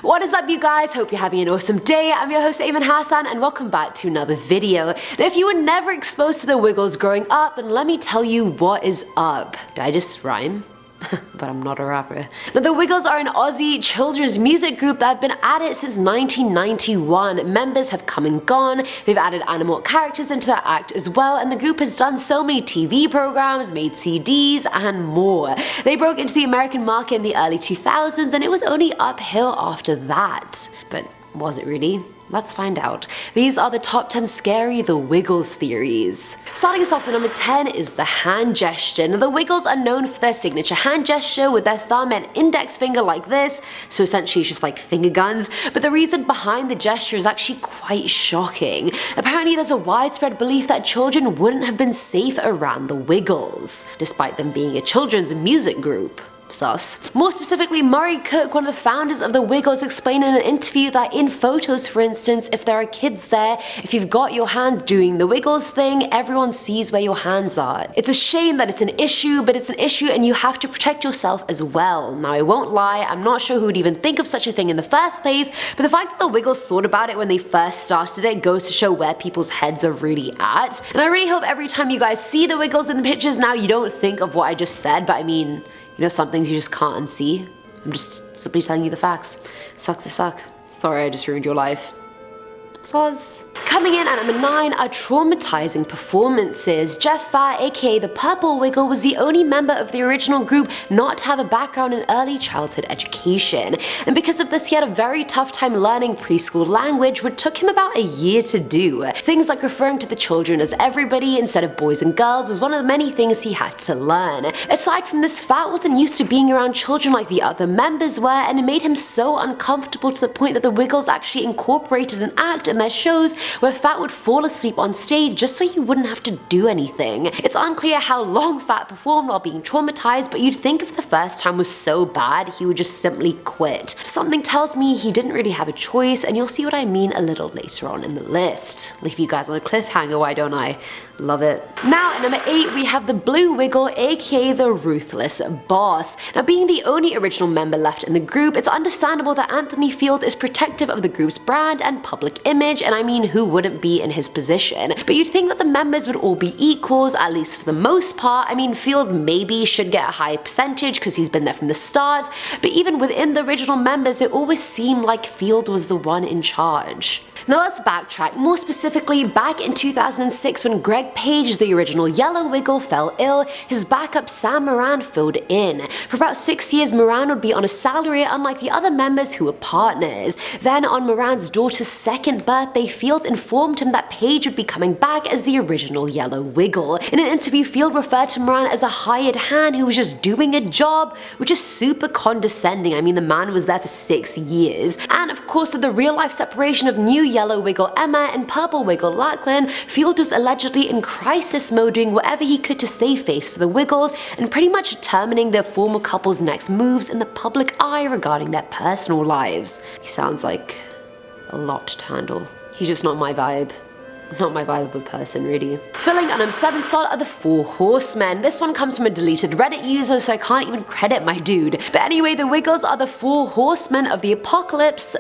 What is up, you guys? Hope you're having an awesome day. I'm your host Ayman Hasan and welcome back to another video. Now, if you were never exposed to the Wiggles growing up, then let me tell you what is up. Did I just rhyme? But I'm not a rapper. Now, the Wiggles are an Aussie children's music group that have been at it since 1991. Members have come and gone, they've added animal characters into their act as well, and the group has done so many TV programs, made CDs, and more. They broke into the American market in the early 2000s, and it was only uphill after that. But was it really? Let's find out. These are the top 10 scary The Wiggles theories. Starting us off at number 10 is the hand gesture. Now, the Wiggles are known for their signature hand gesture with their thumb and index finger like this, so essentially it's just like finger guns, but the reason behind the gesture is actually quite shocking. Apparently there's a widespread belief that children wouldn't have been safe around the Wiggles, despite them being a children's music group. Sus. More specifically, Murray Cook, one of the founders of the Wiggles, explained in an interview that in photos, for instance, if there are kids there, if you've got your hands doing the Wiggles thing, everyone sees where your hands are. It's a shame that it's an issue, but it's an issue and you have to protect yourself as well. Now, I won't lie, I'm not sure who would even think of such a thing in the first place, but the fact that the Wiggles thought about it when they first started it goes to show where people's heads are really at. And I really hope every time you guys see the Wiggles in the pictures now, you don't think of what I just said, but I mean, you know, some things you just can't unsee. I'm just simply telling you the facts. Sucks to suck. Sorry I just ruined your life. Soz. Coming in at number 9 are traumatizing performances. Jeff Fatt, aka the Purple Wiggle, was the only member of the original group not to have a background in early childhood education. And because of this, he had a very tough time learning preschool language, which took him about a year to do. Things like referring to the children as everybody instead of boys and girls was one of the many things he had to learn. Aside from this, Fatt wasn't used to being around children like the other members were, and it made him so uncomfortable to the point that the Wiggles actually incorporated an act in their shows where Fatt would fall asleep on stage just so he wouldn't have to do anything. It's unclear how long Fatt performed while being traumatized, but you'd think if the first time was so bad, he would just simply quit. Something tells me he didn't really have a choice, and you'll see what I mean a little later on in the list. Leave you guys on a cliffhanger, why don't I? Love it. Now at number 8 we have the Blue Wiggle, aka the Ruthless Boss. Now, being the only original member left in the group, it's understandable that Anthony Field is protective of the group's brand and public image, and I mean, who wouldn't be in his position? But you'd think that the members would all be equals, at least for the most part. I mean, Field maybe should get a high percentage because he's been there from the start, but even within the original members, it always seemed like Field was the one in charge. Now let's backtrack. More specifically, back in 2006 when Greg Page, the original Yellow Wiggle, fell ill, his backup Sam Moran filled in. For about 6 years, Moran would be on a salary unlike the other members who were partners. Then on Moran's daughter's second birthday, Field informed him that Page would be coming back as the original Yellow Wiggle. In an interview, Field referred to Moran as a hired hand who was just doing a job, which is super condescending. I mean, the man was there for 6 years. And of course, with the real life separation of new Yellow Wiggle Emma and Purple Wiggle Lachlan, Field was allegedly in crisis mode, doing whatever he could to save face for the Wiggles and pretty much determining their former couple's next moves in the public eye regarding their personal lives. He sounds like a lot to handle. He's just not my vibe. Not my vibe of a person, really. Filling at number 7 slot are the 4 Horsemen. This one comes from a deleted Reddit user, so I can't even credit my dude. But anyway, the Wiggles are the 4 Horsemen of the Apocalypse.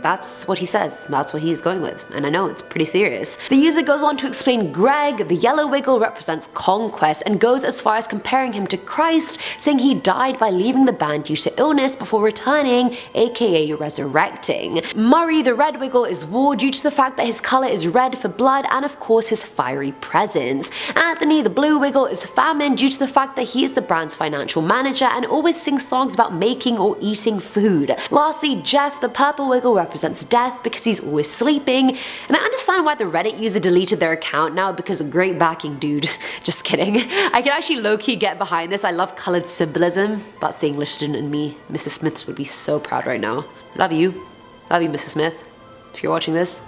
That's what he says, that's what he's going with, and I know it's pretty serious. The user goes on to explain Greg, the Yellow Wiggle, represents conquest and goes as far as comparing him to Christ, saying he died by leaving the band due to illness before returning, aka resurrecting. Murray, the Red Wiggle, is war due to the fact that his colour is red for blood and of course his fiery presence. Anthony, the Blue Wiggle, is famine due to the fact that he is the brand's financial manager and always sings songs about making or eating food. Lastly, Jeff, the Purple Wiggle, represents death because he's always sleeping, and I understand why the Reddit user deleted their account now because of great backing, dude. Just kidding. I can actually low-key get behind this. I love coloured symbolism. That's the English student in me. Mrs. Smith would be so proud right now. Love you. Love you, Mrs. Smith, if you're watching this.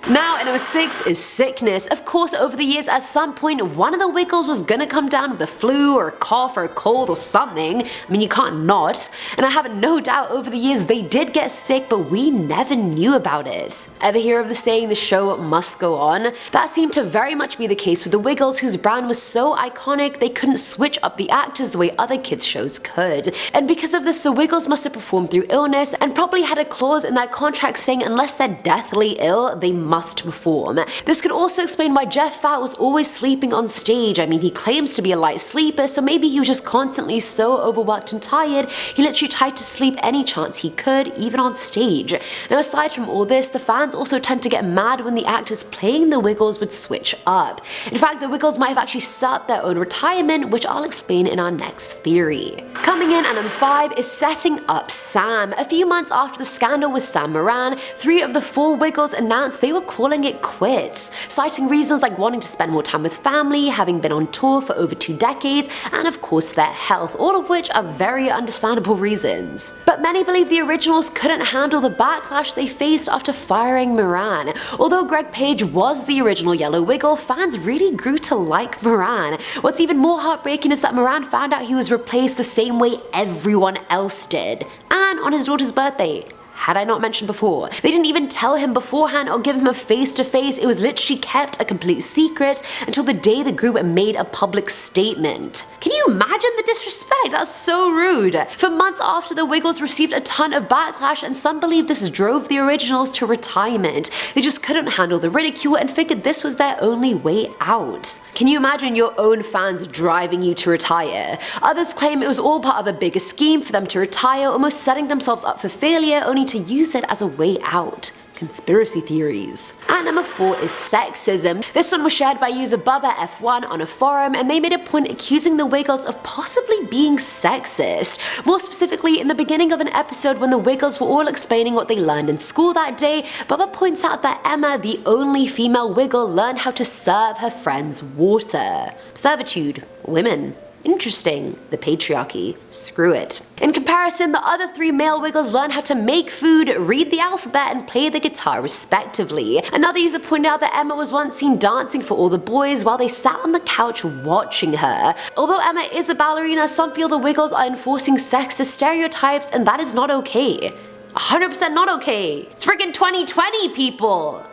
Now, at number 6 is sickness. Of course, over the years, at some point, one of the Wiggles was gonna come down with a flu or a cough or a cold or something. I mean, you can't not. And I have no doubt over the years they did get sick, but we never knew about it. Ever hear of the saying, the show must go on? That seemed to very much be the case with the Wiggles, whose brand was so iconic they couldn't switch up the actors the way other kids shows could. And because of this, the Wiggles must have performed through illness and probably had a clause in their contract saying unless they're deathly ill, they must perform. This could also explain why Jeff Fat was always sleeping on stage. I mean, he claims to be a light sleeper, so maybe he was just constantly so overworked and tired, he literally tried to sleep any chance he could, even on stage. Now, aside from all this, the fans also tend to get mad when the actors playing the Wiggles would switch up. In fact, the Wiggles might have actually set up their own retirement, which I'll explain in our next theory. Coming in at number 5 is setting up Sam. A few months after the scandal with Sam Moran, 3 of the 4 Wiggles announced they were calling it quits, citing reasons like wanting to spend more time with family, having been on tour for over 2 decades, and of course their health, all of which are very understandable reasons. But many believe the originals couldn't handle the backlash they faced after firing Moran. Although Greg Page was the original Yellow Wiggle, fans really grew to like Moran. What's even more heartbreaking is that Moran found out he was replaced the same way everyone else did, and on his daughter's birthday. Had I not mentioned before? They didn't even tell him beforehand or give him a face-to-face. It was literally kept a complete secret until the day the group made a public statement. Can you imagine the disrespect? That's so rude. For months after, the Wiggles received a ton of backlash, and some believe this drove the originals to retirement. They just couldn't handle the ridicule and figured this was their only way out. Can you imagine your own fans driving you to retire? Others claim it was all part of a bigger scheme for them to retire, almost setting themselves up for failure only to use it as a way out. Conspiracy theories. And number 4 is sexism. This one was shared by user Bubba F1 on a forum, and they made a point accusing the Wiggles of possibly being sexist. More specifically, in the beginning of an episode when the Wiggles were all explaining what they learned in school that day, Bubba points out that Emma, the only female Wiggle, learned how to serve her friends water. Servitude. Women. Interesting. The patriarchy. Screw it. In comparison, the other 3 male Wiggles learn how to make food, read the alphabet, and play the guitar respectively. Another user pointed out that Emma was once seen dancing for all the boys while they sat on the couch watching her. Although Emma is a ballerina, some feel the Wiggles are enforcing sexist stereotypes, and that is not okay. 100% not okay. It's freaking 2020, people!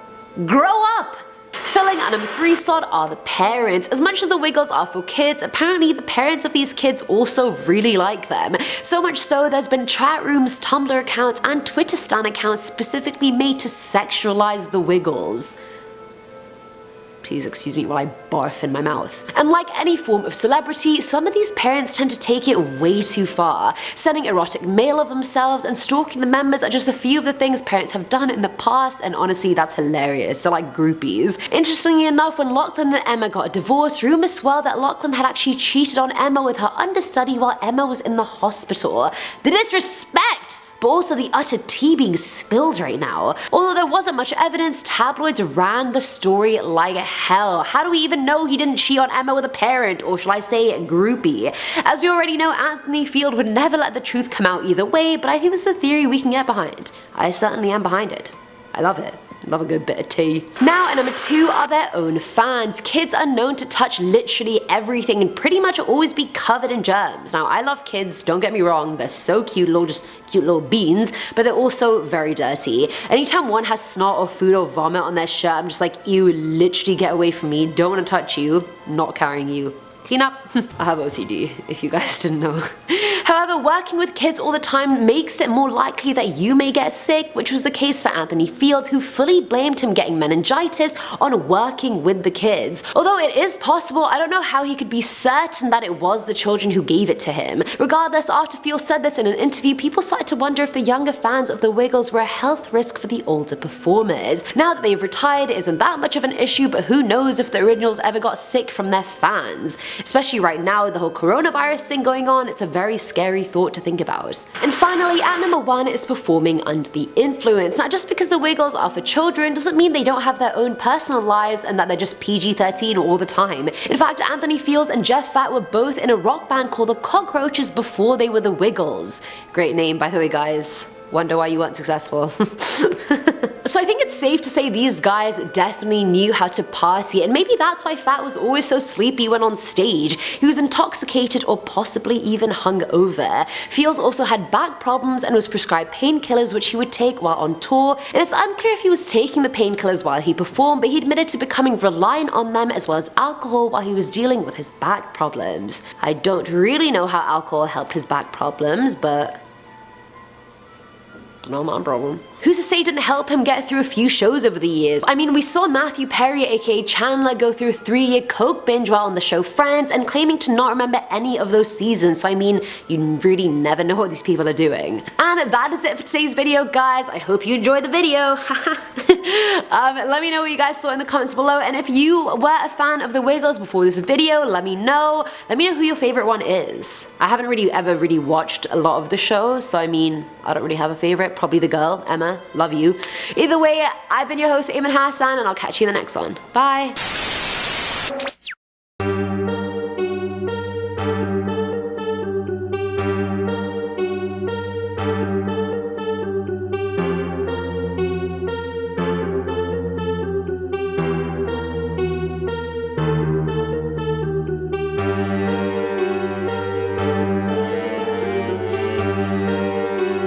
Grow up! Filling at number 3 slot are the parents. As much as the Wiggles are for kids, apparently the parents of these kids also really like them. So much so there's been chat rooms, Tumblr accounts, and Twitter stan accounts specifically made to sexualize the Wiggles. Please excuse me while I barf in my mouth. And like any form of celebrity, some of these parents tend to take it way too far. Sending erotic mail of themselves and stalking the members are just a few of the things parents have done in the past, and honestly that's hilarious. They're like groupies. Interestingly enough, when Lachlan and Emma got a divorce, rumors swirl that Lachlan had actually cheated on Emma with her understudy while Emma was in the hospital. The disrespect! But also the utter tea being spilled right now. Although there wasn't much evidence, tabloids ran the story like hell. How do we even know he didn't cheat on Emma with a parent, or shall I say groupie? As we already know, Anthony Field would never let the truth come out either way, but I think this is a theory we can get behind. I certainly am behind it. I love it. Love a good bit of tea. Now at number 2 are their own fans. Kids are known to touch literally everything and pretty much always be covered in germs. Now I love kids, don't get me wrong, they're so cute, just cute little beans, but they're also very dirty. Anytime one has snot or food or vomit on their shirt, I'm just like, ew, literally get away from me, don't want to touch you, not carrying you. Clean up. I have OCD, if you guys didn't know. However, working with kids all the time makes it more likely that you may get sick, which was the case for Anthony Field, who fully blamed him getting meningitis on working with the kids. Although it is possible, I don't know how he could be certain that it was the children who gave it to him. Regardless, after Field said this in an interview, people started to wonder if the younger fans of the Wiggles were a health risk for the older performers. Now that they've retired, it isn't that much of an issue, but who knows if the originals ever got sick from their fans. Especially right now with the whole coronavirus thing going on, it's a very scary thought to think about. And finally, at number 1 is performing under the influence. Now just because the Wiggles are for children doesn't mean they don't have their own personal lives and that they're just PG-13 all the time. In fact, Anthony Fields and Jeff Fat were both in a rock band called the Cockroaches before they were the Wiggles. Great name, by the way, guys. Wonder why you weren't successful. So I think it's safe to say these guys definitely knew how to party, and maybe that's why Fat was always so sleepy when on stage. He was intoxicated or possibly even hungover. Fields also had back problems and was prescribed painkillers which he would take while on tour, and it's unclear if he was taking the painkillers while he performed, but he admitted to becoming reliant on them as well as alcohol while he was dealing with his back problems. I don't really know how alcohol helped his back problems, but not my problem. Who's to say it didn't help him get through a few shows over the years? I mean, we saw Matthew Perry aka Chandler go through a 3-year coke binge while on the show Friends and claiming to not remember any of those seasons, so I mean, you really never know what these people are doing. And that is it for today's video, guys. I hope you enjoyed the video. Let me know what you guys thought in the comments below, and if you were a fan of the Wiggles before this video, let me know. Let me know who your favorite one is. I haven't ever really watched a lot of the show, so I mean, I don't really have a favorite. Probably the girl, Emma. Love you. Either way, I've been your host, Ayman Hasan, and I'll catch you in the next one. Bye!